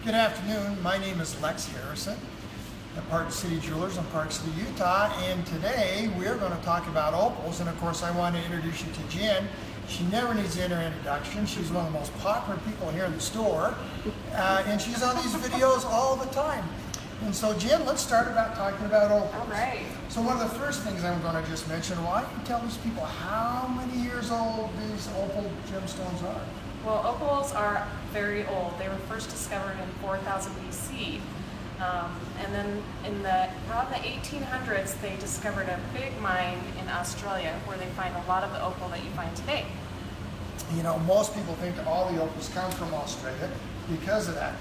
Good afternoon. My name is Lex Harrison at Park City Jewelers in Park City, Utah, and today we're going to talk about opals. And of course, I want to introduce you to Jen. She never needs any introduction. She's one of the most popular people here in the store, and she's on these videos all the time. And so, Jen, let's start about talking about opals. All right. So one of the first things I'm going to just mention, why don't you tell these people how many years old these opal gemstones are? Well, opals are very old. They were first discovered in 4000 BC. And then around the 1800s, they discovered a big mine in Australia where they find a lot of the opal that you find today. You know, most people think that all the opals come from Australia because of that.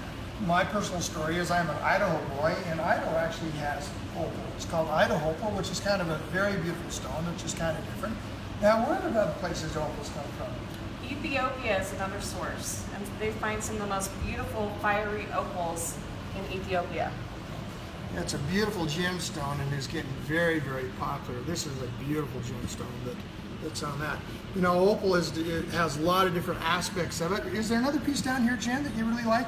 My personal story is I'm an Idaho boy, and Idaho actually has opal. It's called Idaho opal, which is kind of a very beautiful stone, which is kind of different. Now, where do other places opals come from? Ethiopia is another source, and they find some of the most beautiful fiery opals in Ethiopia. Yeah, it's a beautiful gemstone, and it's getting very, very popular. This is a beautiful gemstone that's on that. You know, opal it has a lot of different aspects of it. Is there another piece down here, Jen, that you really like,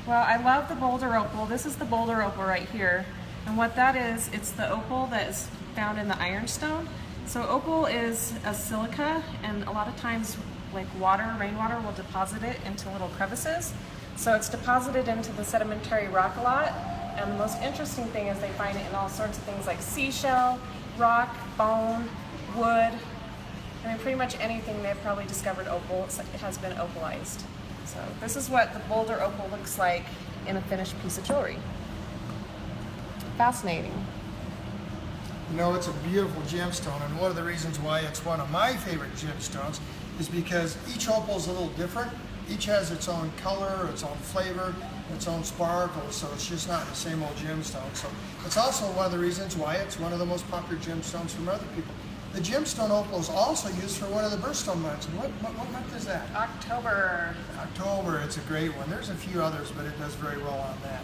Well, I love the boulder opal. This is the boulder opal right here. And what that is, it's the opal that is found in the ironstone. So opal is a silica, and a lot of times like rainwater will deposit it into little crevices. So it's deposited into the sedimentary rock a lot. And the most interesting thing is they find it in all sorts of things like seashell, rock, bone, wood. I mean, pretty much anything they've probably discovered opal, it has been opalized. So this is what the boulder opal looks like in a finished piece of jewelry. Fascinating. You know, it's a beautiful gemstone, and one of the reasons why it's one of my favorite gemstones is because each opal is a little different. Each has its own color, its own flavor, its own sparkle, so it's just not the same old gemstone. So it's also one of the reasons why it's one of the most popular gemstones from other people. The gemstone opal is also used for one of the birthstone months. And what month is that? October. October, it's a great one. There's a few others, but it does very well on that.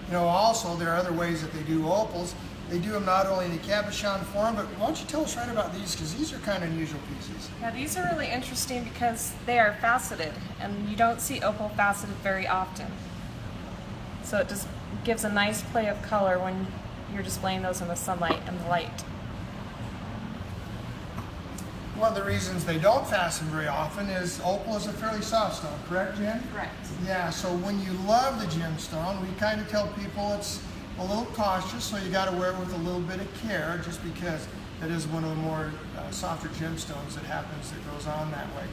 You know, also, there are other ways that they do opals. They do them not only in the cabochon form, but why don't you tell us right about these, because these are kind of unusual pieces. Yeah, these are really interesting because they are faceted, and you don't see opal faceted very often. So it just gives a nice play of color when you're displaying those in the sunlight and the light. One of the reasons they don't fasten very often is opal is a fairly soft stone, correct, Jen? Correct. Yeah, so when you love the gemstone, we kind of tell people it's a little cautious, so you got to wear it with a little bit of care, just because it is one of the more softer gemstones that goes on that way.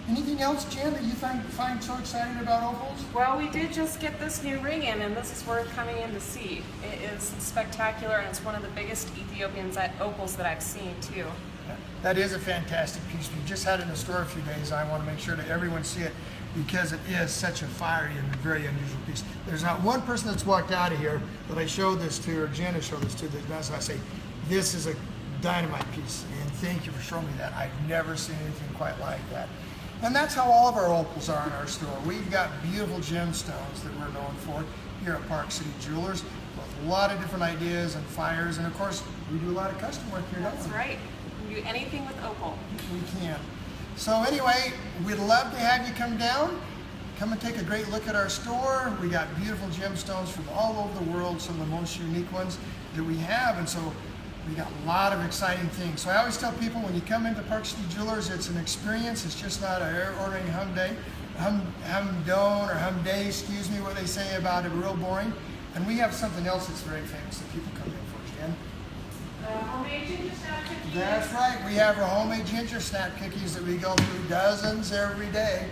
Anything else, Jen, that you find so exciting about opals? Well, we did just get this new ring in, and this is worth coming in to see. It is spectacular, and it's one of the biggest Ethiopian opals that I've seen, too. That is a fantastic piece. We just had it in the store a few days. I want to make sure that everyone see it because it is such a fiery and very unusual piece. There's not one person that's walked out of here that I showed this to, or Jen has showed this to, that does not say, this is a dynamite piece, and thank you for showing me that. I've never seen anything quite like that. And that's how all of our opals are in our store. We've got beautiful gemstones that we're known for here at Park City Jewelers, with a lot of different ideas and fires, and of course, we do a lot of custom work here. That's right. You can do anything with opal. We can. So anyway, we'd love to have you come down. Come and take a great look at our store. We got beautiful gemstones from all over the world, some of the most unique ones that we have, and so we got a lot of exciting things. So I always tell people, when you come into Park City Jewelers, it's an experience. It's just not a ordering humdone or hum day, excuse me, what they say about it, real boring. And we have something else that's very famous that people come in for, Jen. Homemade ginger snap cookies. That's right. We have our homemade ginger snap cookies that we go through dozens every day.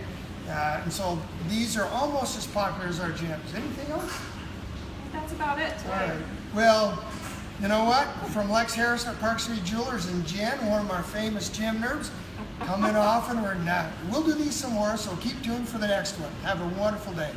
And so these are almost as popular as our gems. Anything else? I think that's about it today. All right. Well, you know what? From Lex Harrison at Park City Jewelers and Jen, one of our famous gem nerds, come in often. We'll do these some more, so keep tuned for the next one. Have a wonderful day.